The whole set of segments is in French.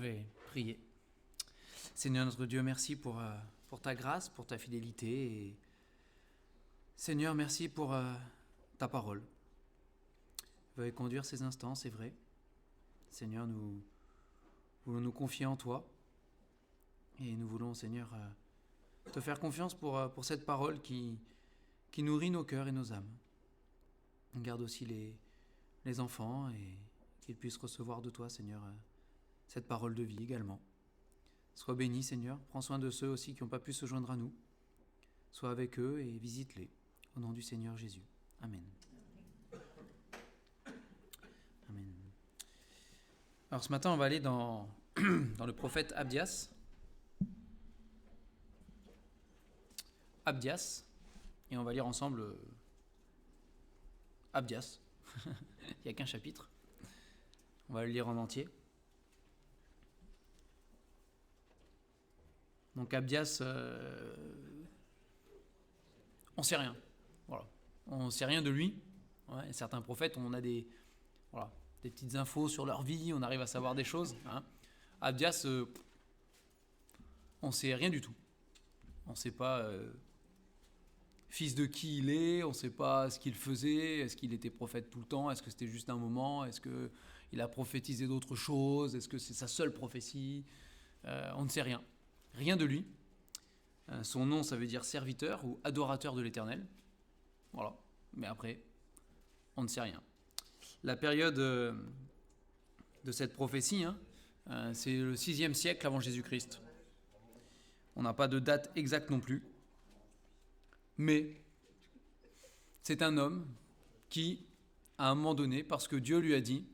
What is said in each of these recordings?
vais prier. Seigneur notre Dieu, merci pour ta grâce, pour ta fidélité. Et Seigneur, merci pour ta parole. Veuille conduire ces instants, c'est vrai. Seigneur, nous voulons nous confier en toi. Et nous voulons, Seigneur, te faire confiance pour cette parole qui nourrit nos cœurs et nos âmes. Garde aussi les enfants et qu'ils puissent recevoir de toi, Seigneur, cette parole de vie également. Sois béni, Seigneur. Prends soin de ceux aussi qui n'ont pas pu se joindre à nous. Sois avec eux et visite-les. Au nom du Seigneur Jésus. Amen. Amen. Alors ce matin, on va aller dans le prophète Abdias. Abdias. Et on va lire ensemble Abdias. Il n'y a qu'un chapitre. On va le lire en entier. Donc Abdias, on ne sait rien. Voilà. On ne sait rien de lui. Ouais, certains prophètes, on a des petites infos sur leur vie, on arrive à savoir des choses. Abdias, on ne sait rien du tout. On ne sait pas fils de qui il est, on ne sait pas ce qu'il faisait, est-ce qu'il était prophète tout le temps, est-ce que c'était juste un moment, est-ce qu'il a prophétisé d'autres choses, est-ce que c'est sa seule prophétie, on ne sait rien. Rien de lui. Son nom, ça veut dire serviteur ou adorateur de l'Éternel. Voilà. Mais après, on ne sait rien. La période de cette prophétie, c'est le 6e siècle avant Jésus-Christ. On n'a pas de date exacte non plus. Mais c'est un homme qui, à un moment donné, parce que Dieu lui a dit,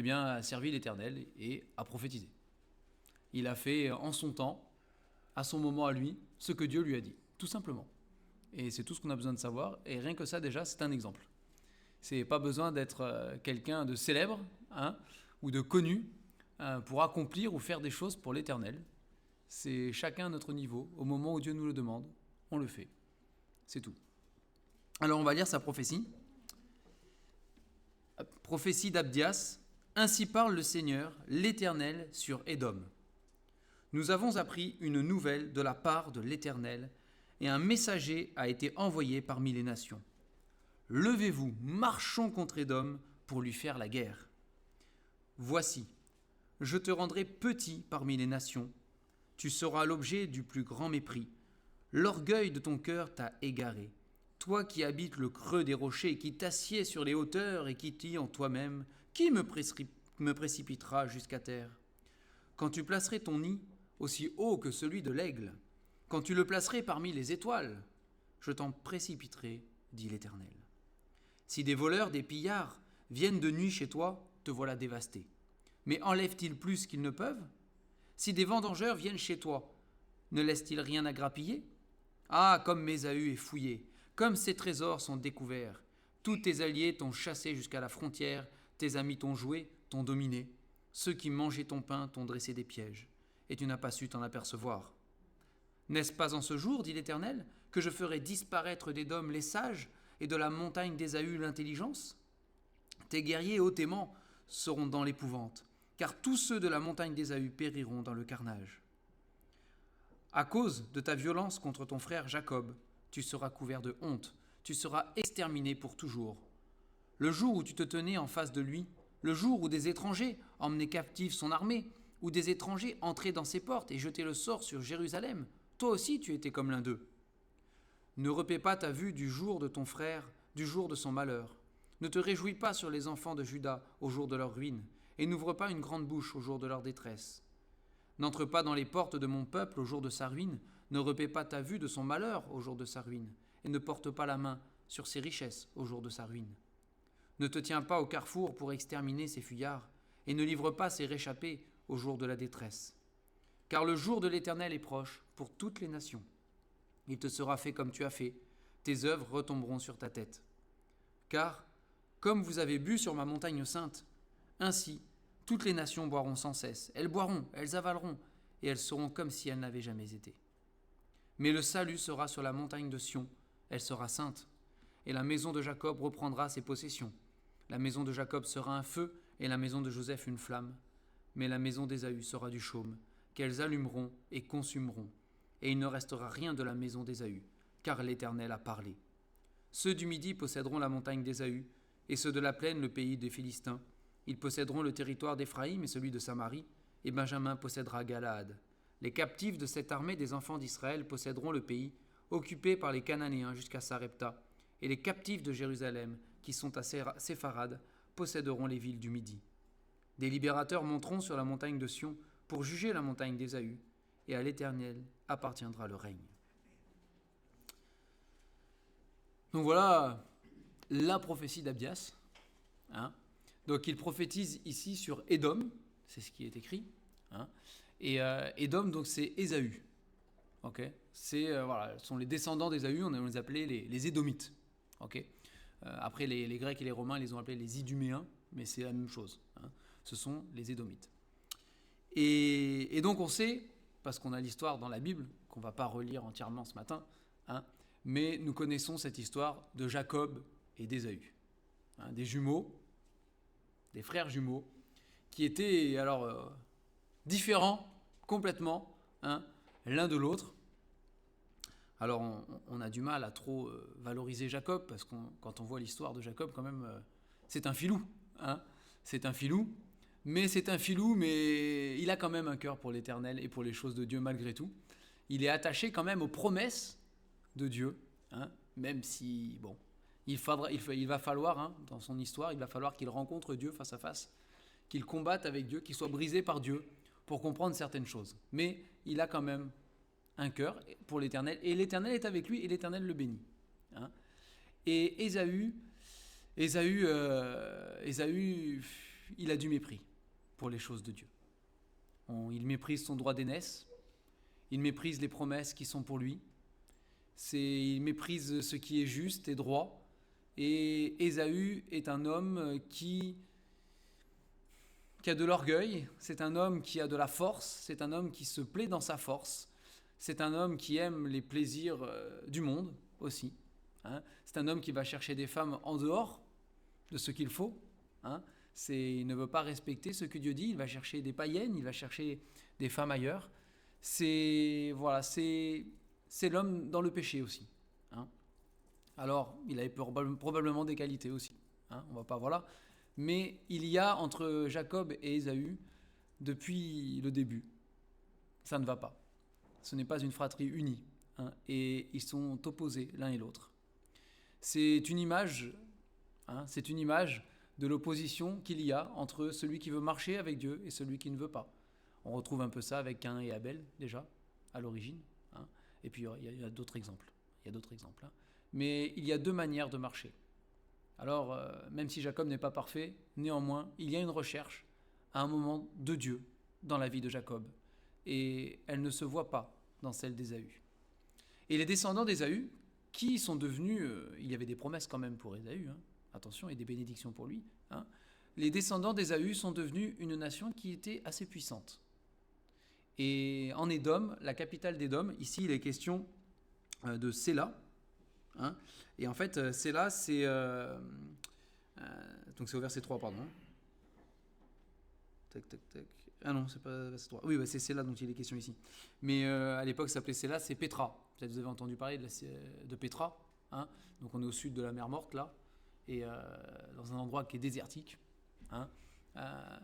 a servi l'Éternel et a prophétisé. Il a fait en son temps, à son moment à lui, ce que Dieu lui a dit, tout simplement. Et c'est tout ce qu'on a besoin de savoir, et rien que ça déjà, c'est un exemple. C'est pas besoin d'être quelqu'un de célèbre ou de connu pour accomplir ou faire des choses pour l'Éternel. C'est chacun à notre niveau, au moment où Dieu nous le demande, on le fait. C'est tout. Alors on va lire sa prophétie. Prophétie d'Abdias. Ainsi parle le Seigneur, l'Éternel, sur Édom. Nous avons appris une nouvelle de la part de l'Éternel, et un messager a été envoyé parmi les nations. Levez-vous, marchons contre Édom pour lui faire la guerre. Voici, je te rendrai petit parmi les nations. Tu seras l'objet du plus grand mépris. L'orgueil de ton cœur t'a égaré. Toi qui habites le creux des rochers, qui t'assieds sur les hauteurs et qui dis en toi-même, qui me précipitera jusqu'à terre? Quand tu placerais ton nid aussi haut que celui de l'aigle, quand tu le placerais parmi les étoiles, je t'en précipiterai, dit l'Éternel. Si des voleurs, des pillards viennent de nuit chez toi, te voilà dévasté. Mais enlèvent-ils plus qu'ils ne peuvent? Si des vendangeurs viennent chez toi, ne laissent-ils rien à grappiller? Ah, comme Mésaü est fouillé, comme ses trésors sont découverts. Tous tes alliés t'ont chassé jusqu'à la frontière, tes amis t'ont joué, t'ont dominé. Ceux qui mangeaient ton pain t'ont dressé des pièges, et tu n'as pas su t'en apercevoir. N'est-ce pas en ce jour, dit l'Éternel, que je ferai disparaître d'Édom les sages et de la montagne d'Ésaü l'intelligence? Tes guerriers hautement seront dans l'épouvante, car tous ceux de la montagne d'Ésaü périront dans le carnage. À cause de ta violence contre ton frère Jacob, tu seras couvert de honte, tu seras exterminé pour toujours. Le jour où tu te tenais en face de lui, le jour où des étrangers emmenaient captive son armée, où des étrangers entraient dans ses portes et jetaient le sort sur Jérusalem, toi aussi tu étais comme l'un d'eux. Ne repaie pas ta vue du jour de ton frère, du jour de son malheur. Ne te réjouis pas sur les enfants de Juda au jour de leur ruine, et n'ouvre pas une grande bouche au jour de leur détresse. N'entre pas dans les portes de mon peuple au jour de sa ruine, ne repaie pas ta vue de son malheur au jour de sa ruine, et ne porte pas la main sur ses richesses au jour de sa ruine. Ne te tiens pas au carrefour pour exterminer ses fuyards, et ne livre pas ses réchappés au jour de la détresse. Car le jour de l'Éternel est proche pour toutes les nations. Il te sera fait comme tu as fait, tes œuvres retomberont sur ta tête. Car, comme vous avez bu sur ma montagne sainte, ainsi toutes les nations boiront sans cesse, elles boiront, elles avaleront, et elles seront comme si elles n'avaient jamais été. Mais le salut sera sur la montagne de Sion, elle sera sainte, et la maison de Jacob reprendra ses possessions. La maison de Jacob sera un feu, et la maison de Joseph une flamme. mais la maison d'Ésaü sera du chaume, qu'elles allumeront et consumeront, et il ne restera rien de la maison d'Ésaü, car l'Éternel a parlé. Ceux du Midi posséderont la montagne d'Ésaü, et ceux de la plaine le pays des Philistins. Ils posséderont le territoire d'Éphraïm et celui de Samarie, et Benjamin possédera Galaad. Les captifs de cette armée des enfants d'Israël posséderont le pays, occupé par les Cananéens jusqu'à Sarepta, et les captifs de Jérusalem, qui sont à Sépharad, posséderont les villes du Midi. Des libérateurs monteront sur la montagne de Sion pour juger la montagne d'Ésaü, et à l'Éternel appartiendra le règne. Donc voilà la prophétie d'Abias. Donc il prophétise ici sur Édom, c'est ce qui est écrit. Et Édom, donc c'est Ésaü. Ce sont les descendants d'Ésaü, on les appelait les Édomites. Après les Grecs et les Romains les ont appelés les Iduméens, mais c'est la même chose. Ce sont les Édomites. Et donc on sait, parce qu'on a l'histoire dans la Bible, qu'on ne va pas relire entièrement ce matin, mais nous connaissons cette histoire de Jacob et d'Ésaü, des jumeaux, des frères jumeaux, qui étaient alors différents complètement l'un de l'autre. Alors on a du mal à trop valoriser Jacob, parce que quand on voit l'histoire de Jacob, quand même, c'est un filou. C'est un filou, mais il a quand même un cœur pour l'Éternel et pour les choses de Dieu malgré tout. Il est attaché quand même aux promesses de Dieu, même si, il va falloir, dans son histoire, il va falloir qu'il rencontre Dieu face à face, qu'il combatte avec Dieu, qu'il soit brisé par Dieu pour comprendre certaines choses. Mais il a quand même un cœur pour l'Éternel, et l'Éternel est avec lui, et l'Éternel le bénit. Et Ésaü, il a du mépris pour les choses de Dieu. Il méprise son droit d'aînesse, il méprise les promesses qui sont pour lui, il méprise ce qui est juste et droit, et Ésaü est un homme qui a de l'orgueil, c'est un homme qui a de la force, c'est un homme qui se plaît dans sa force, c'est un homme qui aime les plaisirs du monde aussi. C'est un homme qui va chercher des femmes en dehors de ce qu'il faut. Il ne veut pas respecter ce que Dieu dit, il va chercher des païennes, il va chercher des femmes ailleurs. C'est l'homme dans le péché aussi. Alors, il avait probablement des qualités aussi. On va pas, Mais il y a entre Jacob et Ésaü, depuis le début, ça ne va pas. Ce n'est pas une fratrie unie, et ils sont opposés l'un et l'autre. C'est une image de l'opposition qu'il y a entre celui qui veut marcher avec Dieu et celui qui ne veut pas. On retrouve un peu ça avec Caïn et Abel, déjà, à l'origine. Et puis il y a d'autres exemples. Mais il y a deux manières de marcher. Alors, même si Jacob n'est pas parfait, néanmoins, il y a une recherche à un moment de Dieu dans la vie de Jacob. Et elle ne se voit pas dans celle d'Ésaü. Et les descendants d'Ésaü, qui sont devenus... il y avait des promesses quand même pour Ésaü, attention, et des bénédictions pour lui. Les descendants d'Ésaü sont devenus une nation qui était assez puissante. Et en Édom, la capitale d'Édom, ici il est question de Séla. Et en fait, Séla, c'est... donc c'est au verset 3, pardon. Tac. Ah non, c'est pas verset 3. Oui, c'est Séla dont il est question ici. Mais à l'époque, ça s'appelait Séla, c'est Pétra. Peut-être vous avez entendu parler de Pétra. Donc on est au sud de la mer Morte, là. Et dans un endroit qui est désertique.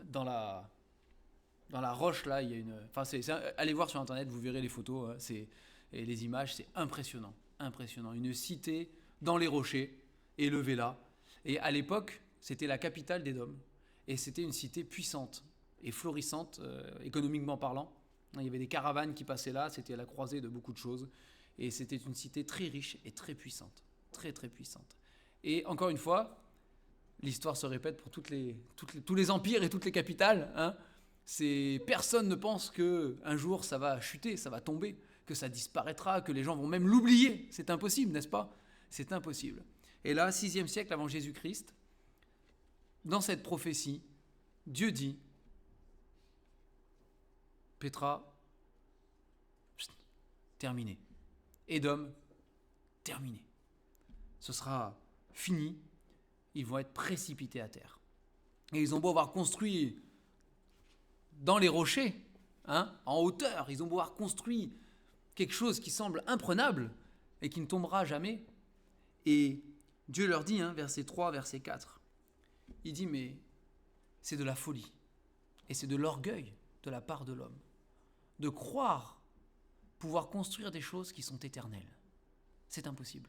Dans la roche, là, il y a une... allez voir sur Internet, vous verrez les photos. Et les images, c'est impressionnant. Une cité dans les rochers, élevée là. Et à l'époque, c'était la capitale d'Édom. Et c'était une cité puissante et florissante, économiquement parlant. Il y avait des caravanes qui passaient là, c'était à la croisée de beaucoup de choses. Et c'était une cité très riche et très puissante. Très, très puissante. Et encore une fois, l'histoire se répète pour tous les empires et toutes les capitales. Personne ne pense qu'un jour ça va chuter, ça va tomber, que ça disparaîtra, que les gens vont même l'oublier. C'est impossible, n'est-ce pas ? C'est impossible. Et là, 6e siècle avant Jésus-Christ, dans cette prophétie, Dieu dit, Pétra, terminé. Édom, terminé. Ce sera fini, ils vont être précipités à terre. Et ils ont beau avoir construit dans les rochers, en hauteur. Ils ont beau avoir construit quelque chose qui semble imprenable et qui ne tombera jamais. Et Dieu leur dit, verset 3, verset 4, il dit, mais c'est de la folie et c'est de l'orgueil de la part de l'homme de croire pouvoir construire des choses qui sont éternelles. C'est impossible.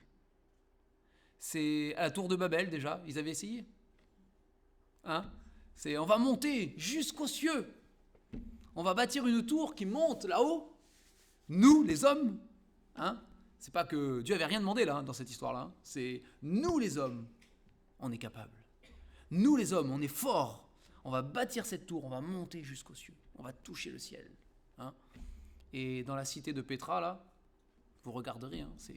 C'est à la tour de Babel déjà, ils avaient essayé. On va monter jusqu'aux cieux. On va bâtir une tour qui monte là-haut. Nous, les hommes, c'est pas que Dieu avait rien demandé là dans cette histoire-là. C'est nous les hommes, on est capables. Nous les hommes, on est forts. On va bâtir cette tour, on va monter jusqu'aux cieux. On va toucher le ciel. Et dans la cité de Pétra, là, vous regarderez, c'est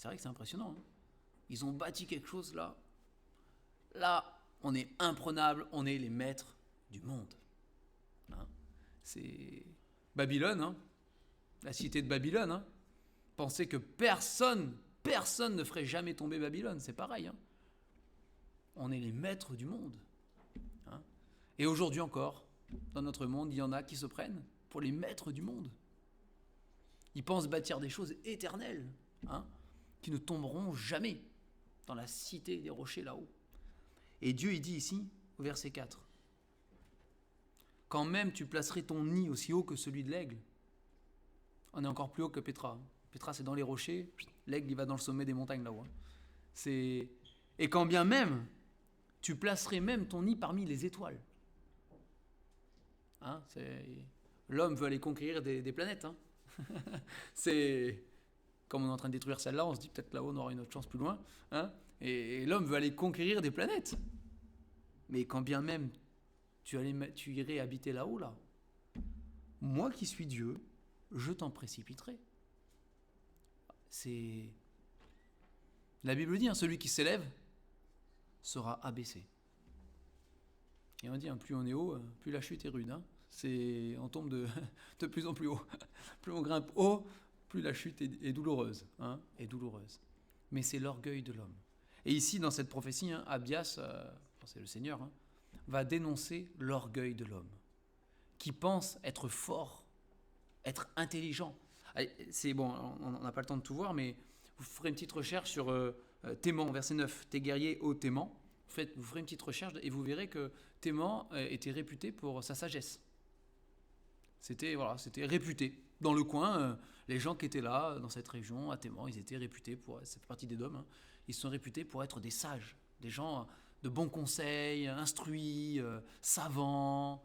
vrai que c'est impressionnant. Ils ont bâti quelque chose là. Là, on est imprenable, on est les maîtres du monde. C'est Babylone, la cité de Babylone. Pensez que personne ne ferait jamais tomber Babylone, c'est pareil. On est les maîtres du monde. Et aujourd'hui encore, dans notre monde, il y en a qui se prennent pour les maîtres du monde. Ils pensent bâtir des choses éternelles, qui ne tomberont jamais dans la cité des rochers là-haut. Et Dieu, il dit ici, au verset 4, « Quand même tu placerais ton nid aussi haut que celui de l'aigle, » on est encore plus haut que Pétra. Pétra, c'est dans les rochers, l'aigle, il va dans le sommet des montagnes là-haut. Et quand bien même, tu placerais même ton nid parmi les étoiles. L'homme veut aller conquérir des planètes. C'est comme on est en train de détruire celle-là, on se dit peut-être là-haut on aura une autre chance plus loin. Et l'homme veut aller conquérir des planètes. Mais quand bien même tu irais habiter là-haut, là, moi qui suis Dieu, je t'en précipiterai. La Bible dit, celui qui s'élève sera abaissé. Et on dit, plus on est haut, plus la chute est rude. On tombe de plus en plus haut. Plus on grimpe haut, plus la chute est douloureuse. Est douloureuse. Mais c'est l'orgueil de l'homme. Et ici, dans cette prophétie, Abias, c'est le Seigneur, va dénoncer l'orgueil de l'homme, qui pense être fort, être intelligent. C'est bon, on n'a pas le temps de tout voir, mais vous ferez une petite recherche sur Théman, verset 9, tes guerriers, ô Théman. Vous ferez une petite recherche et vous verrez que Théman était réputé pour sa sagesse. C'était réputé. Dans le coin, les gens qui étaient là, dans cette région, à Théman, ils étaient réputés ça fait partie d'Édom, ils sont réputés pour être des sages, des gens de bons conseils, instruits, savants.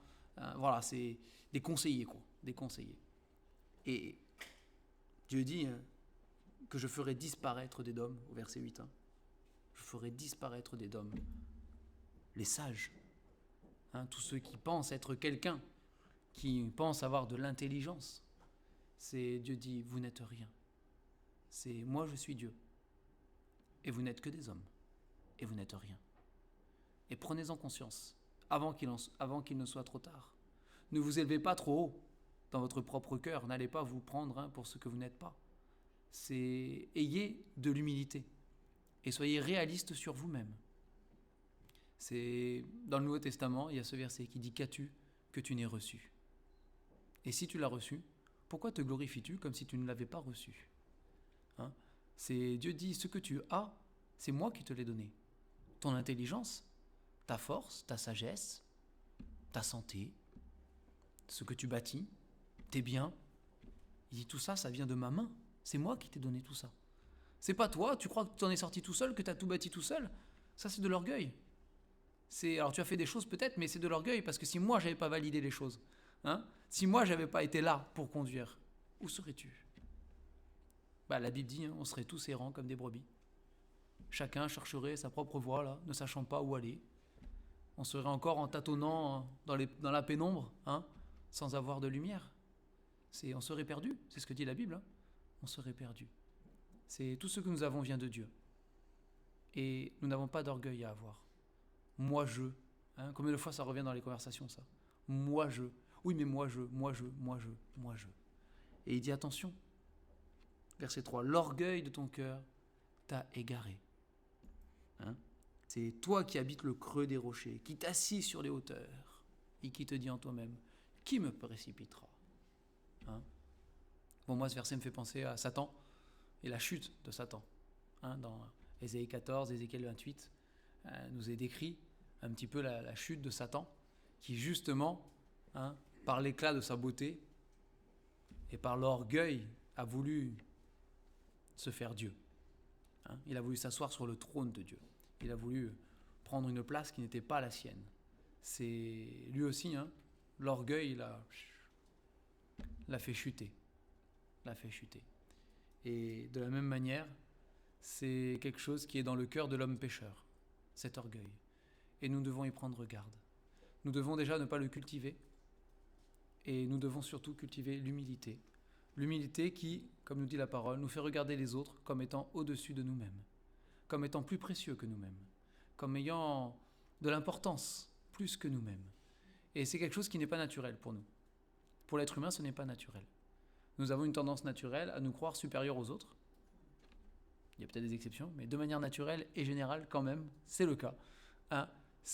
C'est des conseillers, quoi. Des conseillers. Et Dieu dit que je ferai disparaître d'Édom, au verset 8. Je ferai disparaître d'Édom les sages. Tous ceux qui pensent être quelqu'un, qui pensent avoir de l'intelligence. Dieu dit, vous n'êtes rien. Moi je suis Dieu. Et vous n'êtes que des hommes. Et vous n'êtes rien. Et prenez-en conscience, avant qu'il ne soit trop tard. Ne vous élevez pas trop haut dans votre propre cœur. N'allez pas vous prendre pour ce que vous n'êtes pas. Ayez de l'humilité. Et soyez réaliste sur vous-même. Dans le Nouveau Testament, il y a ce verset qui dit « Qu'as-tu que tu n'aies reçu ?» Et si tu l'as reçu, pourquoi te glorifies-tu comme si tu ne l'avais pas reçu ? Dieu dit « Ce que tu as, c'est moi qui te l'ai donné. Ton intelligence, ta force, ta sagesse, ta santé, ce que tu bâtis, tes biens. » Il dit « Tout ça, ça vient de ma main. C'est moi qui t'ai donné tout ça. » C'est pas toi, tu crois que tu en es sorti tout seul, que tu as tout bâti tout seul. Ça, c'est de l'orgueil. Alors tu as fait des choses peut-être, mais c'est de l'orgueil, parce que si moi, j'avais pas validé les choses, si moi, j'avais pas été là pour conduire, où serais-tu ? La Bible dit, on serait tous errants comme des brebis. Chacun chercherait sa propre voie, là, ne sachant pas où aller. On serait encore en tâtonnant dans la pénombre, sans avoir de lumière. On serait perdu, c'est ce que dit la Bible. On serait perdu. Tout ce que nous avons vient de Dieu. Et nous n'avons pas d'orgueil à avoir. Moi je. Combien de fois ça revient dans les conversations, ça ? Moi je. Oui, mais moi je. Et il dit attention. Verset 3. L'orgueil de ton cœur t'a égaré. C'est toi qui habites le creux des rochers, qui t'assis sur les hauteurs, et qui te dit en toi-même, qui me précipitera? Hein? Bon, moi, ce verset me fait penser à Satan et la chute de Satan. Hein, dans Ésaïe 14, Ézéchiel 28, nous est décrit un petit peu la chute de Satan, qui justement, hein, par l'éclat de sa beauté et par l'orgueil, a voulu se faire Dieu. Hein, il a voulu s'asseoir sur le trône de Dieu. Il a voulu prendre une place qui n'était pas la sienne. C'est lui aussi, hein, l'orgueil l'a fait chuter. L'a fait chuter. Et de la même manière, c'est quelque chose qui est dans le cœur de l'homme pécheur, cet orgueil. Et nous devons y prendre garde. Nous devons déjà ne pas le cultiver. Et nous devons surtout cultiver l'humilité. L'humilité qui, comme nous dit la parole, nous fait regarder les autres comme étant au-dessus de nous-mêmes, comme étant plus précieux que nous-mêmes, comme ayant de l'importance plus que nous-mêmes. Et c'est quelque chose qui n'est pas naturel pour nous. Pour l'être humain, ce n'est pas naturel. Nous avons une tendance naturelle à nous croire supérieurs aux autres. Il y a peut-être des exceptions, mais de manière naturelle et générale quand même, c'est le cas. Hein,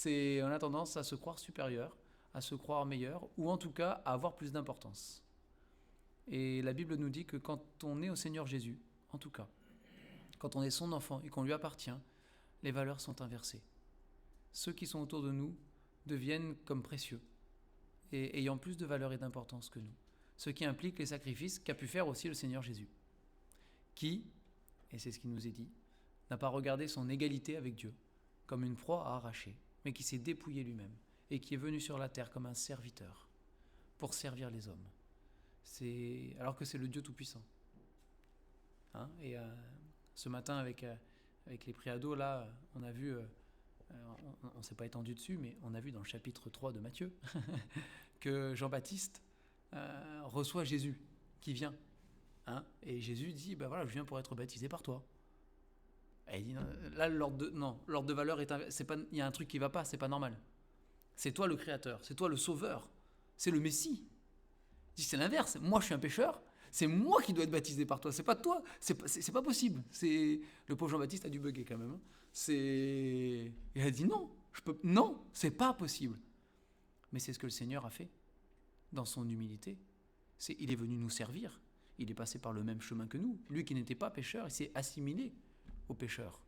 on a tendance à se croire supérieur, à se croire meilleur, ou en tout cas à avoir plus d'importance. Et la Bible nous dit que quand on est au Seigneur Jésus, en tout cas, quand on est son enfant et qu'on lui appartient, les valeurs sont inversées. Ceux qui sont autour de nous deviennent comme précieux et ayant plus de valeur et d'importance que nous. Ce qui implique les sacrifices qu'a pu faire aussi le Seigneur Jésus, qui, et c'est ce qui nous est dit, n'a pas regardé son égalité avec Dieu comme une proie à arracher, mais qui s'est dépouillé lui-même et qui est venu sur la terre comme un serviteur pour servir les hommes. Alors que c'est le Dieu Tout-Puissant. Hein, et ce matin, avec les préados, là, on a vu, on ne s'est pas étendu dessus, mais on a vu dans le chapitre 3 de Matthieu que Jean-Baptiste reçoit Jésus qui vient. Hein, et Jésus dit, ben voilà, je viens pour être baptisé par toi. Et il dit, non, là, l'ordre de valeur, il y a un truc qui ne va pas, c'est pas normal. C'est toi le créateur, c'est toi le sauveur, c'est le Messie. Il dit, c'est l'inverse, moi je suis un pécheur, c'est moi qui dois être baptisé par toi, c'est pas toi, c'est pas possible. Le pauvre Jean-Baptiste a dû bugger quand même. Hein. Il a dit non, c'est pas possible. Mais c'est ce que le Seigneur a fait dans son humilité. Il est venu nous servir, il est passé par le même chemin que nous. Lui qui n'était pas pécheur, il s'est assimilé aux pécheurs.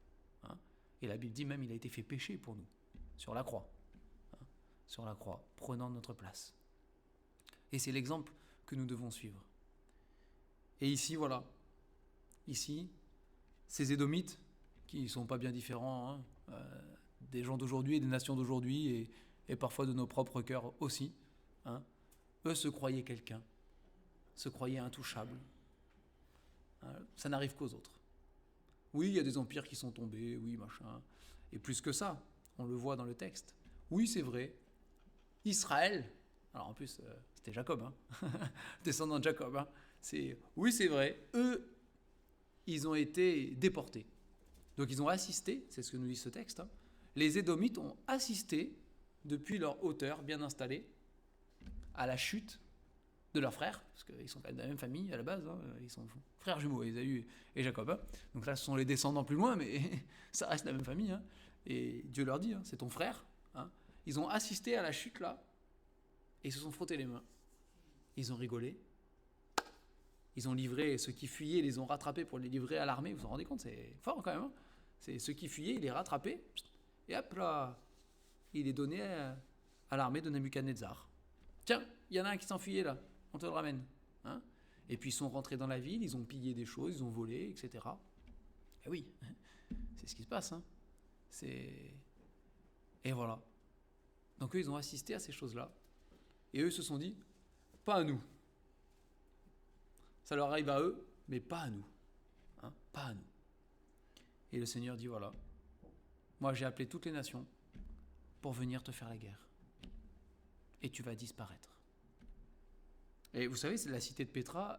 Hein. Et la Bible dit même il a été fait péché pour nous, sur la croix. Hein. Sur la croix, prenant notre place. Et c'est l'exemple que nous devons suivre. Et ici, voilà. Ici, ces Édomites, qui ne sont pas bien différents des gens d'aujourd'hui et des nations d'aujourd'hui, et parfois de nos propres cœurs aussi, hein, eux se croyaient quelqu'un, se croyaient intouchables. Hein, ça n'arrive qu'aux autres. Oui, il y a des empires qui sont tombés, oui, machin. Et plus que ça, on le voit dans le texte. Oui, c'est vrai. Israël, alors en plus, c'était Jacob, hein, descendant de Jacob. Hein, oui, c'est vrai. Eux, ils ont été déportés. Donc ils ont assisté, c'est ce que nous dit ce texte. Hein, les Édomites ont assisté, depuis leur hauteur bien installée, à la chute de leurs frères, parce qu'ils sont quand même de la même famille à la base, hein, ils sont frères jumeaux, Ésaü et Jacob. Hein. Donc là, ce sont les descendants plus loin, mais ça reste la même famille. Hein. Et Dieu leur dit, hein, c'est ton frère. Hein. Ils ont assisté à la chute là, et ils se sont frottés les mains. Ils ont rigolé. Ils ont livré ceux qui fuyaient, ils les ont rattrapés pour les livrer à l'armée. Vous vous rendez compte, c'est fort quand même. Hein. C'est ceux qui fuyaient, ils les rattrapaient, et hop là, il les donnait à l'armée de Nebuchadnezzar. Tiens, il y en a un qui s'enfuyait là, on te le ramène. Hein. Et puis ils sont rentrés dans la ville, ils ont pillé des choses, ils ont volé, etc. Et oui, c'est ce qui se passe. Hein. Et voilà. Donc eux, ils ont assisté à ces choses-là. Et eux se sont dit, pas à nous. Ça leur arrive à eux, mais pas à nous. Hein, pas à nous. Et le Seigneur dit, voilà, moi j'ai appelé toutes les nations pour venir te faire la guerre. Et tu vas disparaître. Et vous savez, la cité de Pétra,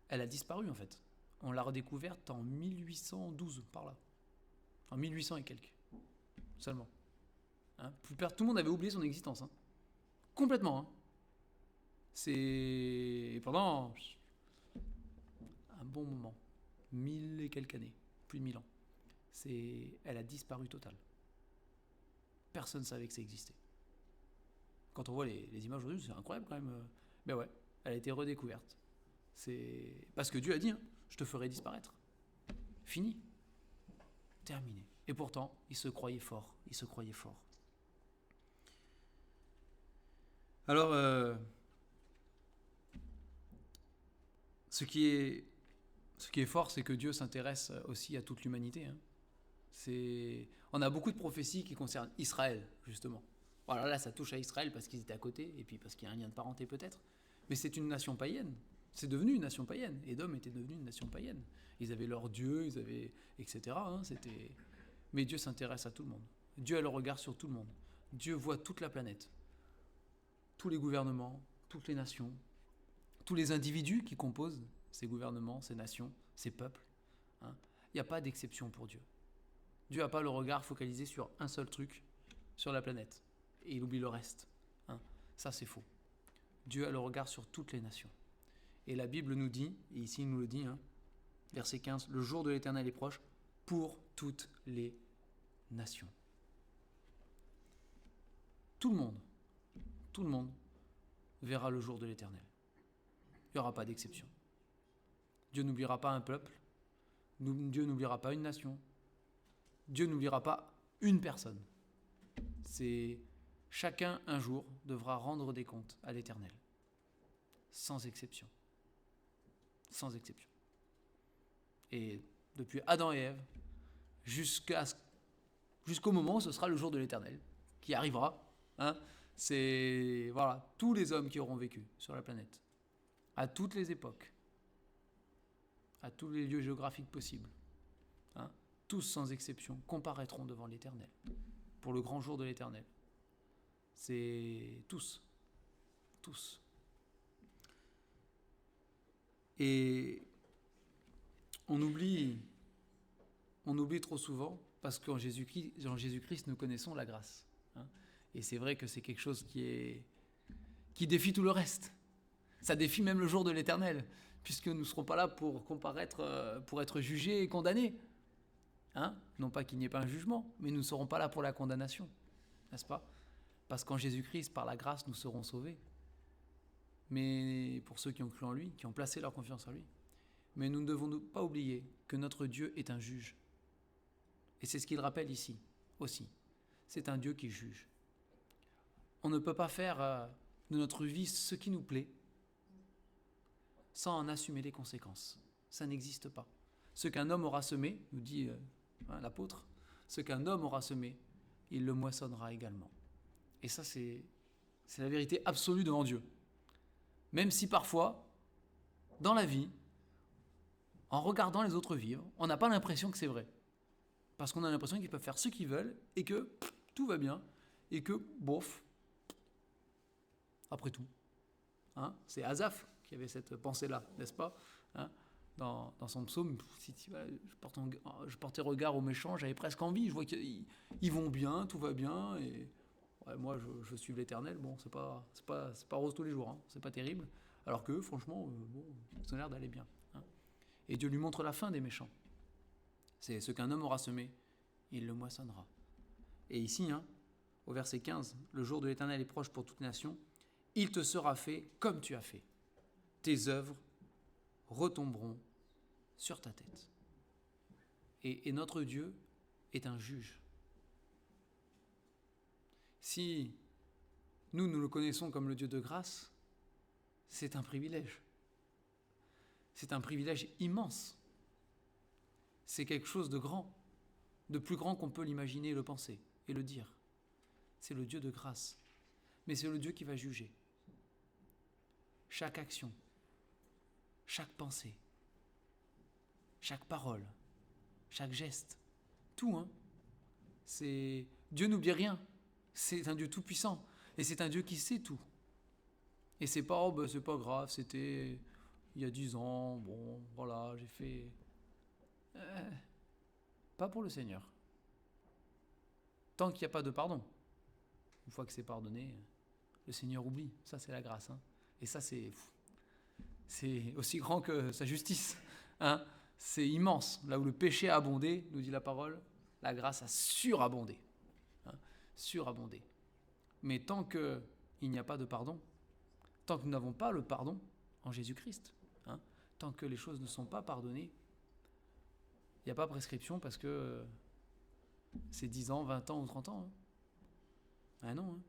elle a disparu en fait. On l'a redécouverte en 1812, par là. En 1800 et quelques, seulement. Hein, tout le monde avait oublié son existence. Hein. Complètement. Hein. C'est pendant un bon moment, 1000 et quelques années, plus de 1000 ans. Elle a disparu total. Personne ne savait que ça existait. Quand on voit les images aujourd'hui, c'est incroyable quand même. Mais ouais, elle a été redécouverte. C'est parce que Dieu a dit, hein, je te ferai disparaître. Fini. Terminé. Et pourtant, il se croyait fort. Il se croyait fort. Alors, ce qui est fort, c'est que Dieu s'intéresse aussi à toute l'humanité. Hein. On a beaucoup de prophéties qui concernent Israël, justement. Voilà, là, ça touche à Israël parce qu'ils étaient à côté, et puis parce qu'il y a un lien de parenté peut-être. Mais c'est une nation païenne. C'est devenu une nation païenne. Édom était devenu une nation païenne. Ils avaient leur Dieu, ils avaient, etc. Hein, Mais Dieu s'intéresse à tout le monde. Dieu a le regard sur tout le monde. Dieu voit toute la planète. Tous les gouvernements, toutes les nations, tous les individus qui composent ces gouvernements, ces nations, ces peuples. Hein. Il n'y a pas d'exception pour Dieu. Dieu n'a pas le regard focalisé sur un seul truc, sur la planète. Et il oublie le reste. Hein. Ça, c'est faux. Dieu a le regard sur toutes les nations. Et la Bible nous dit, et ici il nous le dit, hein, verset 15, le jour de l'Éternel est proche pour toutes les nations. Tout le monde verra le jour de l'Éternel. Il n'y aura pas d'exception. Dieu n'oubliera pas un peuple, Dieu n'oubliera pas une nation, Dieu n'oubliera pas une personne. Chacun un jour devra rendre des comptes à l'Éternel, sans exception. Sans exception. Et depuis Adam et Ève, jusqu'au moment où ce sera le jour de l'Éternel, qui arrivera. Hein, c'est voilà, tous les hommes qui auront vécu sur la planète, à toutes les époques, à tous les lieux géographiques possibles, hein, tous sans exception comparaîtront devant l'Éternel pour le grand jour de l'Éternel. C'est tous. Et on oublie trop souvent parce qu'en Jésus-Christ, nous connaissons la grâce. Hein. Et c'est vrai que c'est quelque chose qui défie tout le reste. Ça défie même le jour de l'Éternel, puisque nous ne serons pas là pour comparaître, pour être jugés et condamnés. Hein, non pas qu'il n'y ait pas un jugement, mais nous ne serons pas là pour la condamnation, n'est-ce pas? Parce qu'en Jésus-Christ, par la grâce, nous serons sauvés. Mais pour ceux qui ont cru en lui, qui ont placé leur confiance en lui. Mais nous ne devons pas oublier que notre Dieu est un juge. Et c'est ce qu'il rappelle ici aussi. C'est un Dieu qui juge. On ne peut pas faire de notre vie ce qui nous plaît sans en assumer les conséquences. Ça n'existe pas. Ce qu'un homme aura semé, nous dit l'apôtre, ce qu'un homme aura semé, il le moissonnera également. Et ça, c'est la vérité absolue devant Dieu. Même si parfois, dans la vie, en regardant les autres vivre, on n'a pas l'impression que c'est vrai. Parce qu'on a l'impression qu'ils peuvent faire ce qu'ils veulent et que tout va bien et que, bof, après tout. Hein, c'est Asaph qui avait cette pensée-là, n'est-ce pas? Hein, dans son psaume, je portais regard aux méchants, j'avais presque envie, je vois qu'ils vont bien, tout va bien, et ouais, moi je suis l'Éternel, bon, c'est pas rose tous les jours, hein, c'est pas terrible, alors que franchement, ça a l'air d'aller bien. Hein. Et Dieu lui montre la fin des méchants. C'est ce qu'un homme aura semé, il le moissonnera. Et ici, hein, au verset 15, le jour de l'Éternel est proche pour toute nation, il te sera fait comme tu as fait. Tes œuvres retomberont sur ta tête. Et notre Dieu est un juge. Si nous le connaissons comme le Dieu de grâce, c'est un privilège. C'est un privilège immense. C'est quelque chose de grand, de plus grand qu'on peut l'imaginer, le penser et le dire. C'est le Dieu de grâce. Mais c'est le Dieu qui va juger. Chaque action, chaque pensée, chaque parole, chaque geste, tout. Hein. Dieu n'oublie rien. C'est un Dieu tout-puissant. Et c'est un Dieu qui sait tout. Et c'est pas, c'est pas grave, c'était il y a 10 ans, bon, voilà, j'ai fait... pas pour le Seigneur. Tant qu'il n'y a pas de pardon. Une fois que c'est pardonné, le Seigneur oublie. Ça, c'est la grâce. Hein. Et ça, c'est aussi grand que sa justice. Hein. C'est immense. Là où le péché a abondé, nous dit la parole, la grâce a surabondé. Hein. Surabondé. Mais tant que il n'y a pas de pardon. Tant que nous n'avons pas le pardon en Jésus-Christ, hein, tant que les choses ne sont pas pardonnées, il n'y a pas prescription parce que c'est 10 ans, 20 ans ou 30 ans. Hein. Ah non, hein.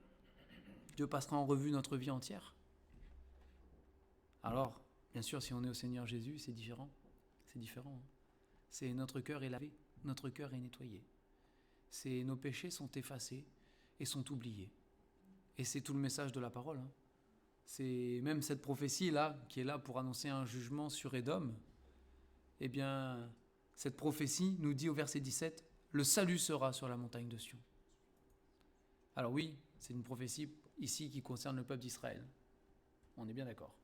Dieu passera en revue notre vie entière. Alors, bien sûr, si on est au Seigneur Jésus, c'est différent. C'est différent. Hein. C'est notre cœur est lavé, notre cœur est nettoyé. C'est nos péchés sont effacés et sont oubliés. Et c'est tout le message de la parole. Hein. C'est même cette prophétie-là, qui est là pour annoncer un jugement sur Édom. Eh bien, cette prophétie nous dit au verset 17, « Le salut sera sur la montagne de Sion. » Alors oui, c'est une prophétie ici qui concerne le peuple d'Israël. On est bien d'accord.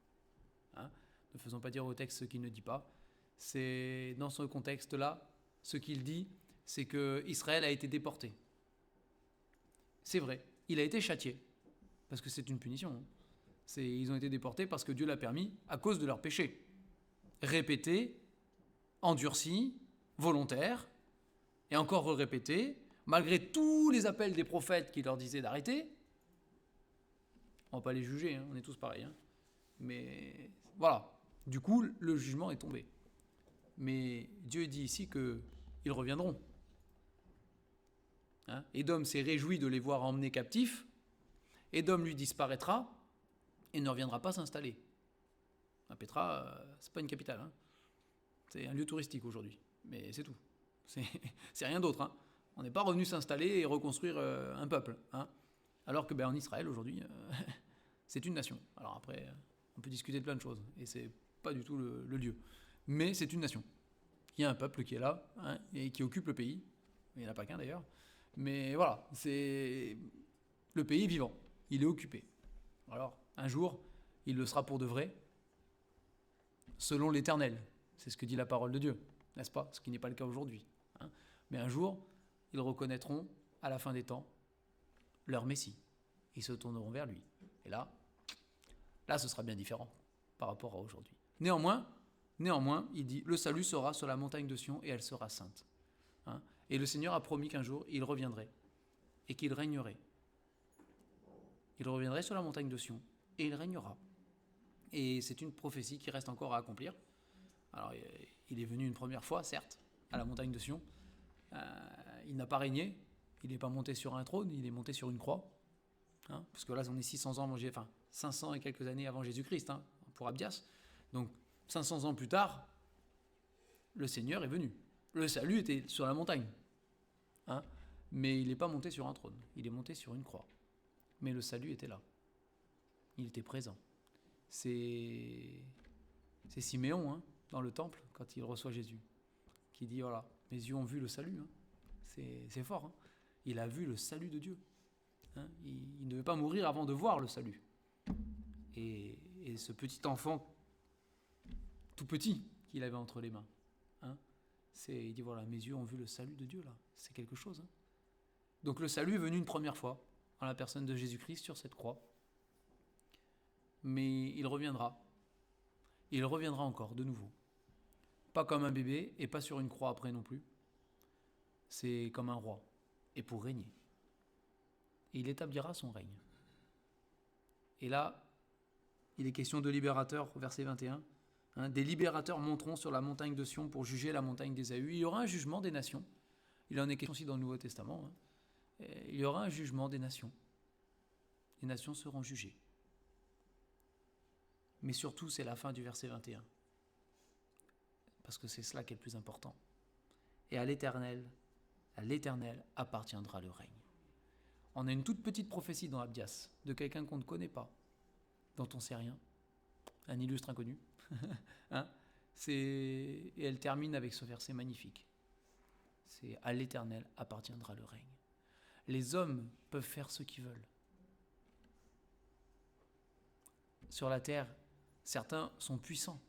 Hein, ne faisons pas dire au texte ce qu'il ne dit pas. C'est dans ce contexte-là, ce qu'il dit, c'est que Israël a été déporté. C'est vrai, il a été châtié, parce que c'est une punition. Hein. Ils ont été déportés parce que Dieu l'a permis à cause de leurs péchés. Répétés, endurcis, volontaires, et encore répétés, malgré tous les appels des prophètes qui leur disaient d'arrêter. On ne va pas les juger, hein, on est tous pareils. Hein. Mais voilà, du coup, le jugement est tombé. Mais Dieu dit ici qu'ils reviendront. Hein? Édom s'est réjoui de les voir emmenés captifs. Édom lui disparaîtra et ne reviendra pas s'installer. Pétra, c'est pas une capitale. Hein? C'est un lieu touristique aujourd'hui. Mais c'est tout. C'est rien d'autre. Hein? On n'est pas revenu s'installer et reconstruire un peuple. Hein? Alors que en Israël aujourd'hui, c'est une nation. Alors après, on peut discuter de plein de choses. Et c'est pas du tout le lieu. Mais c'est une nation. Il y a un peuple qui est là, hein, et qui occupe le pays. Il n'y en a pas qu'un d'ailleurs. Mais voilà, c'est le pays vivant. Il est occupé. Alors, un jour, il le sera pour de vrai, selon l'Éternel. C'est ce que dit la parole de Dieu, n'est-ce pas? Ce qui n'est pas le cas aujourd'hui. Hein. Mais un jour, ils reconnaîtront, à la fin des temps, leur Messie. Ils se tourneront vers lui. Et là, ce sera bien différent par rapport à aujourd'hui. Néanmoins, il dit, le salut sera sur la montagne de Sion et elle sera sainte. Hein? Et le Seigneur a promis qu'un jour, il reviendrait et qu'il régnerait. Il reviendrait sur la montagne de Sion et il régnera. Et c'est une prophétie qui reste encore à accomplir. Alors, il est venu une première fois, certes, à la montagne de Sion. Il n'a pas régné, il n'est pas monté sur un trône, il est monté sur une croix. Hein? Parce que là, on est 600 ans, 500 et quelques années avant Jésus-Christ, hein, pour Abdias. Donc, 500 ans plus tard, le Seigneur est venu. Le salut était sur la montagne. Hein, mais il n'est pas monté sur un trône, il est monté sur une croix. Mais le salut était là. Il était présent. C'est Siméon, hein, dans le temple, quand il reçoit Jésus, qui dit, voilà, mes yeux ont vu le salut. Hein. C'est fort. Hein. Il a vu le salut de Dieu. Hein. Il ne devait pas mourir avant de voir le salut. Et ce petit enfant, tout petit, qu'il avait entre les mains, hein, il dit, voilà, mes yeux ont vu le salut de Dieu, là. C'est quelque chose. Hein. Donc le salut est venu une première fois, en la personne de Jésus-Christ sur cette croix. Mais il reviendra. Il reviendra encore, de nouveau. Pas comme un bébé, et pas sur une croix après non plus. C'est comme un roi, et pour régner. Et il établira son règne. Et là, il est question de libérateurs, verset 21. Hein, des libérateurs monteront sur la montagne de Sion pour juger la montagne d'Ésaü. Il y aura un jugement des nations. Il en est question aussi dans le Nouveau Testament. Hein. Il y aura un jugement des nations. Les nations seront jugées. Mais surtout, c'est la fin du verset 21. Parce que c'est cela qui est le plus important. Et à l'Éternel appartiendra le règne. On a une toute petite prophétie dans Abdias, de quelqu'un qu'on ne connaît pas, dont on ne sait rien, un illustre inconnu. Hein, et elle termine avec ce verset magnifique. C'est « À l'Éternel appartiendra le règne ». Les hommes peuvent faire ce qu'ils veulent. Sur la terre, certains sont puissants.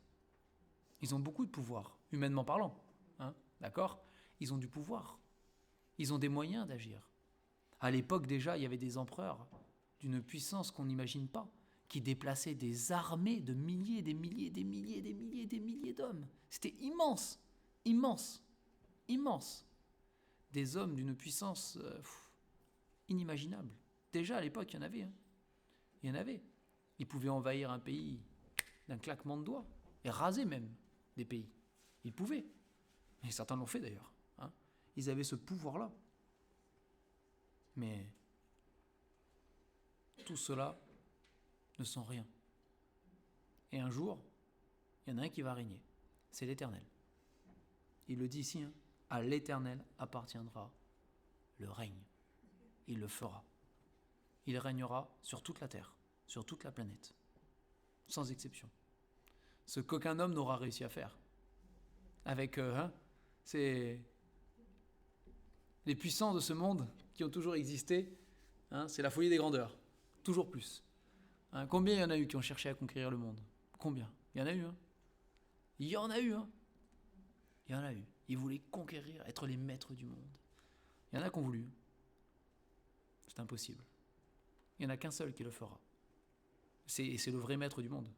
Ils ont beaucoup de pouvoir, humainement parlant. Hein, d'accord ? Ils ont du pouvoir. Ils ont des moyens d'agir. À l'époque déjà, il y avait des empereurs d'une puissance qu'on n'imagine pas, qui déplaçaient des armées de milliers, des milliers d'hommes. C'était immense, immense, immense. Des hommes d'une puissance inimaginable. Déjà à l'époque, il y en avait. Hein. Il y en avait. Ils pouvaient envahir un pays d'un claquement de doigts, et raser même des pays. Ils pouvaient. Et certains l'ont fait d'ailleurs. Hein. Ils avaient ce pouvoir-là. Mais tout cela ne sont rien. Et un jour, il y en a un qui va régner. C'est l'Éternel. Il le dit ici, hein, à l'Éternel appartiendra le règne. Il le fera. Il régnera sur toute la terre, sur toute la planète, sans exception. Ce qu'aucun homme n'aura réussi à faire. Avec, c'est les puissants de ce monde qui ont toujours existé, hein, c'est la folie des grandeurs, toujours plus. Hein, combien il y en a eu qui ont cherché à conquérir le monde? Combien? Il y en a eu, hein. Il y en a eu, hein. Il y en a eu. Ils voulaient conquérir, être les maîtres du monde. Il y en a qui ont voulu. C'est impossible. Il n'y en a qu'un seul qui le fera. C'est le vrai maître du monde.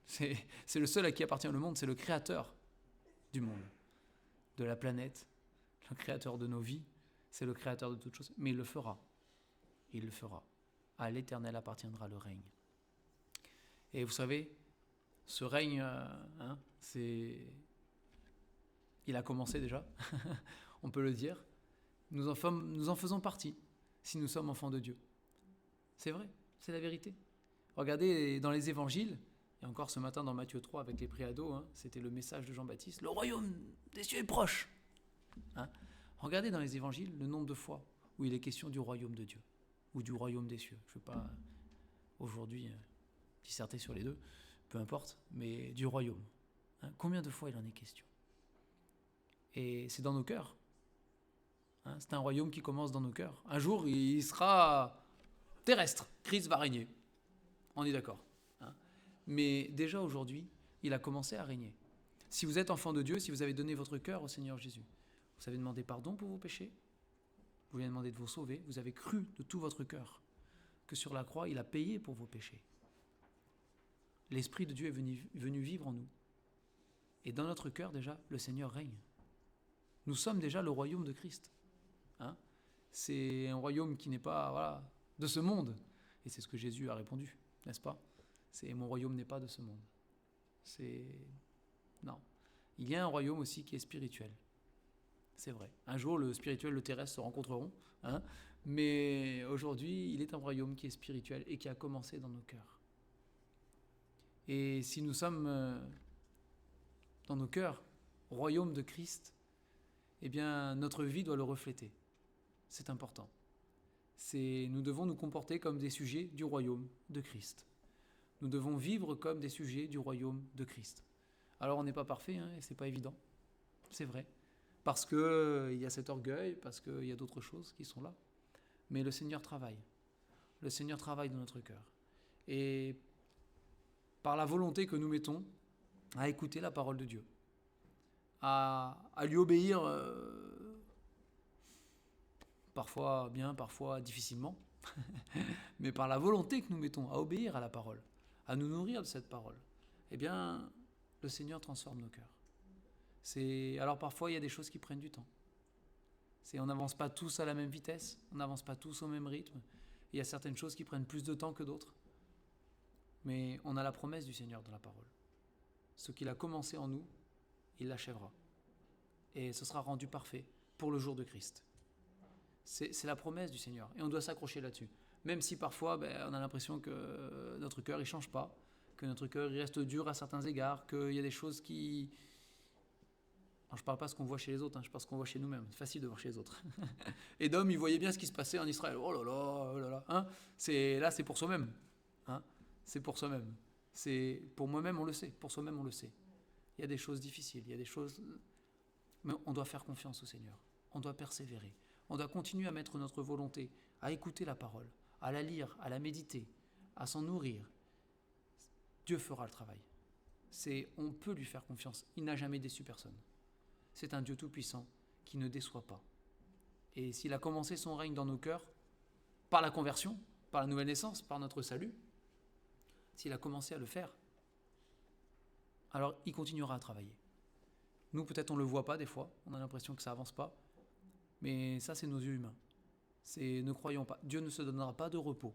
C'est le seul à qui appartient le monde, c'est le créateur du monde, de la planète, le créateur de nos vies, c'est le créateur de toutes choses. Mais il le fera. Il le fera. À l'Éternel appartiendra le règne. Et vous savez, ce règne, il a commencé déjà, on peut le dire. Nous en faisons partie, si nous sommes enfants de Dieu. C'est vrai, c'est la vérité. Regardez dans les évangiles, et encore ce matin dans Matthieu 3 avec les préados, hein, c'était le message de Jean-Baptiste, le royaume des cieux est proche. Hein. Regardez dans les évangiles le nombre de fois où il est question du royaume de Dieu, ou du royaume des cieux. Je ne veux pas aujourd'hui disserter sur les deux, peu importe, mais du royaume. Hein. Combien de fois il en est question? Et c'est dans nos cœurs. Hein, c'est un royaume qui commence dans nos cœurs. Un jour, il sera terrestre. Christ va régner. On est d'accord. Hein. Mais déjà aujourd'hui, il a commencé à régner. Si vous êtes enfant de Dieu, si vous avez donné votre cœur au Seigneur Jésus, vous avez demandé pardon pour vos péchés, vous lui avez demandé de vous sauver, vous avez cru de tout votre cœur que sur la croix, il a payé pour vos péchés. L'Esprit de Dieu est venu vivre en nous. Et dans notre cœur, déjà, le Seigneur règne. Nous sommes déjà le royaume de Christ. Hein, c'est un royaume qui n'est pas de ce monde. Et c'est ce que Jésus a répondu, n'est-ce pas? C'est mon royaume n'est pas de ce monde. Non. Il y a un royaume aussi qui est spirituel. C'est vrai. Un jour, le spirituel et le terrestre se rencontreront. Hein, mais aujourd'hui, il est un royaume qui est spirituel et qui a commencé dans nos cœurs. Et si nous sommes dans nos cœurs, royaume de Christ, eh bien, notre vie doit le refléter. C'est important. Nous devons nous comporter comme des sujets du royaume de Christ. Nous devons vivre comme des sujets du royaume de Christ. Alors, on n'est pas parfait, hein, et c'est pas évident. C'est vrai. Parce qu'il y a cet orgueil, parce qu'il y a d'autres choses qui sont là. Mais le Seigneur travaille. Le Seigneur travaille dans notre cœur. Et par la volonté que nous mettons à écouter la parole de Dieu, à lui obéir, parfois bien, parfois difficilement, mais par la volonté que nous mettons à obéir à la parole, à nous nourrir de cette parole, eh bien, le Seigneur transforme nos cœurs. Alors parfois, il y a des choses qui prennent du temps. On n'avance pas tous à la même vitesse, on n'avance pas tous au même rythme. Il y a certaines choses qui prennent plus de temps que d'autres. Mais on a la promesse du Seigneur dans la parole. Ce qu'il a commencé en nous, il l'achèvera. Et ce sera rendu parfait pour le jour de Christ. C'est la promesse du Seigneur. Et on doit s'accrocher là-dessus. Même si parfois, on a l'impression que notre cœur ne change pas, que notre cœur il reste dur à certains égards, qu'il y a des choses qui... Alors, je ne parle pas de ce qu'on voit chez les autres, hein, je parle de ce qu'on voit chez nous-mêmes. C'est facile de voir chez les autres. Édom, il voyait bien ce qui se passait en Israël. Oh là là, oh là là. Hein, c'est pour soi-même. Hein, c'est pour soi-même. Pour moi-même, on le sait. Pour soi-même, on le sait. Il y a des choses difficiles, il y a des choses... Mais on doit faire confiance au Seigneur. On doit persévérer. On doit continuer à mettre notre volonté, à écouter la parole, à la lire, à la méditer, à s'en nourrir. Dieu fera le travail. On peut lui faire confiance. Il n'a jamais déçu personne. C'est un Dieu tout-puissant qui ne déçoit pas. Et s'il a commencé son règne dans nos cœurs, par la conversion, par la nouvelle naissance, par notre salut, s'il a commencé à le faire, alors il continuera à travailler. Nous, peut-être, on ne le voit pas des fois, on a l'impression que ça avance pas, mais ça, c'est nos yeux humains. Ne croyons pas. Dieu ne se donnera pas de repos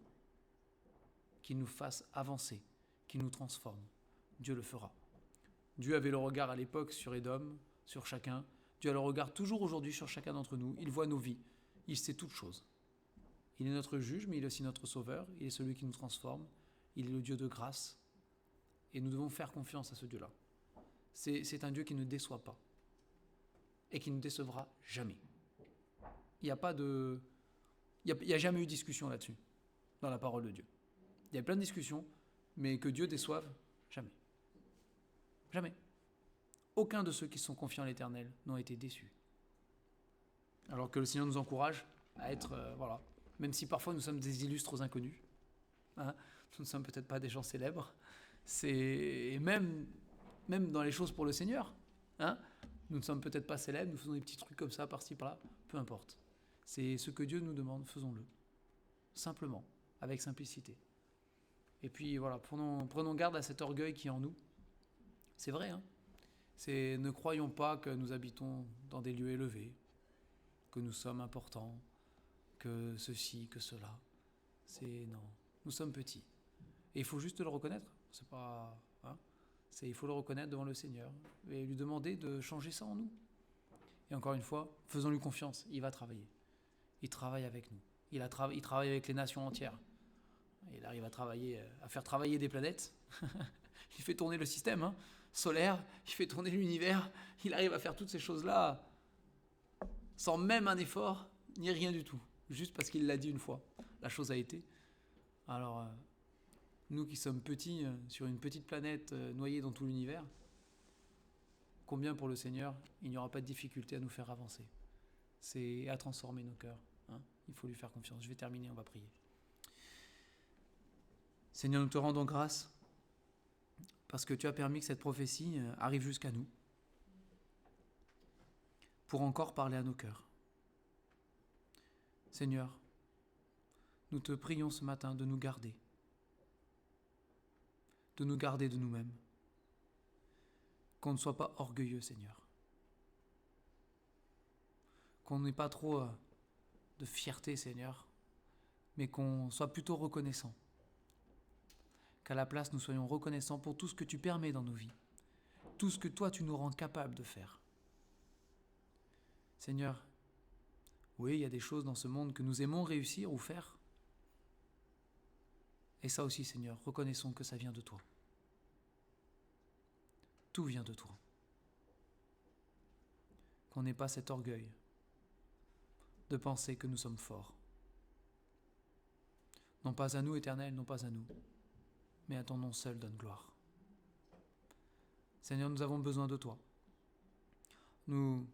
qu'il nous fasse avancer, qu'il nous transforme. Dieu le fera. Dieu avait le regard à l'époque sur Édom, sur chacun. Dieu a le regard toujours aujourd'hui sur chacun d'entre nous. Il voit nos vies. Il sait toutes choses. Il est notre juge, mais il est aussi notre sauveur. Il est celui qui nous transforme. Il est le Dieu de grâce. Et nous devons faire confiance à ce Dieu-là. C'est un Dieu qui ne déçoit pas. Et qui ne décevra jamais. Il n'y a pas de... Il n'y a jamais eu de discussion là-dessus, dans la parole de Dieu. Il y a plein de discussions, mais que Dieu déçoive, jamais. Jamais. Aucun de ceux qui sont confiants en l'Éternel n'ont été déçus. Alors que le Seigneur nous encourage à être, même si parfois nous sommes des illustres inconnus, hein, nous ne sommes peut-être pas des gens célèbres, et même dans les choses pour le Seigneur, hein, nous ne sommes peut-être pas célèbres, nous faisons des petits trucs comme ça, par-ci, par-là, peu importe. C'est ce que Dieu nous demande, faisons-le. Simplement, avec simplicité. Et puis voilà, prenons garde à cet orgueil qui est en nous. C'est vrai, hein. Ne croyons pas que nous habitons dans des lieux élevés, que nous sommes importants, que ceci, que cela. Non, nous sommes petits. Et il faut juste le reconnaître. C'est pas, hein, il faut le reconnaître devant le Seigneur et lui demander de changer ça en nous. Et encore une fois, faisons-lui confiance, il va travailler. Il travaille avec nous. Il travaille avec les nations entières. Il arrive à faire travailler des planètes. Il fait tourner le système solaire, il fait tourner l'univers. Il arrive à faire toutes ces choses-là sans même un effort, ni rien du tout. Juste parce qu'il l'a dit une fois. La chose a été. Alors, nous qui sommes petits, sur une petite planète noyée dans tout l'univers, combien pour le Seigneur, il n'y aura pas de difficulté à nous faire avancer. C'est à transformer nos cœurs. Il faut lui faire confiance. Je vais terminer, on va prier. Seigneur, nous te rendons grâce parce que tu as permis que cette prophétie arrive jusqu'à nous pour encore parler à nos cœurs. Seigneur, nous te prions ce matin de nous garder de nous-mêmes, qu'on ne soit pas orgueilleux, Seigneur, qu'on n'ait pas trop de fierté, Seigneur, mais qu'on soit plutôt reconnaissant. Qu'à la place, nous soyons reconnaissants pour tout ce que tu permets dans nos vies, tout ce que toi, tu nous rends capables de faire. Seigneur, oui, il y a des choses dans ce monde que nous aimons réussir ou faire. Et ça aussi, Seigneur, reconnaissons que ça vient de toi. Tout vient de toi. Qu'on n'ait pas cet orgueil de penser que nous sommes forts. Non pas à nous, Éternel, non pas à nous, mais à ton nom seul donne gloire. Seigneur, nous avons besoin de toi. Nous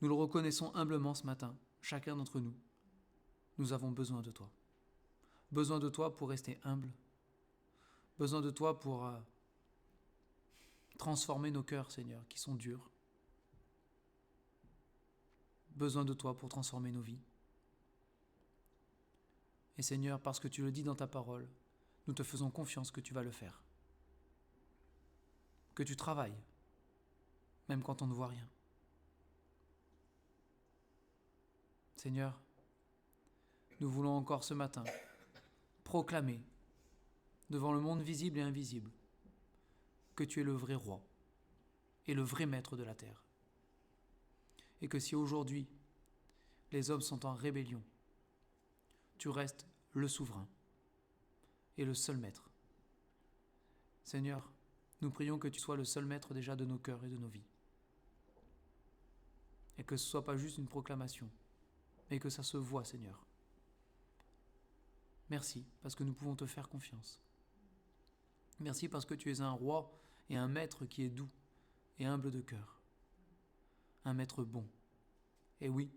le reconnaissons humblement ce matin, chacun d'entre nous. Nous avons besoin de toi. Besoin de toi pour rester humble. Besoin de toi pour transformer nos cœurs, Seigneur, qui sont durs. Besoin de toi pour transformer nos vies. Et Seigneur, parce que tu le dis dans ta parole, nous te faisons confiance que tu vas le faire. Que tu travailles, même quand on ne voit rien. Seigneur, nous voulons encore ce matin proclamer devant le monde visible et invisible que tu es le vrai roi et le vrai maître de la terre. Et que si aujourd'hui les hommes sont en rébellion, tu restes le souverain et le seul maître. Seigneur, nous prions que tu sois le seul maître déjà de nos cœurs et de nos vies. Et que ce ne soit pas juste une proclamation, mais que ça se voie, Seigneur. Merci, parce que nous pouvons te faire confiance. Merci parce que tu es un roi et un maître qui est doux et humble de cœur. Un maître bon. Et oui,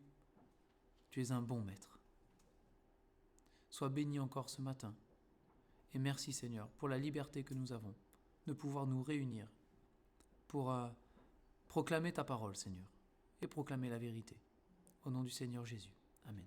tu es un bon maître. Sois béni encore ce matin. Et merci Seigneur pour la liberté que nous avons de pouvoir nous réunir pour proclamer ta parole, Seigneur, et proclamer la vérité. Au nom du Seigneur Jésus. Amen.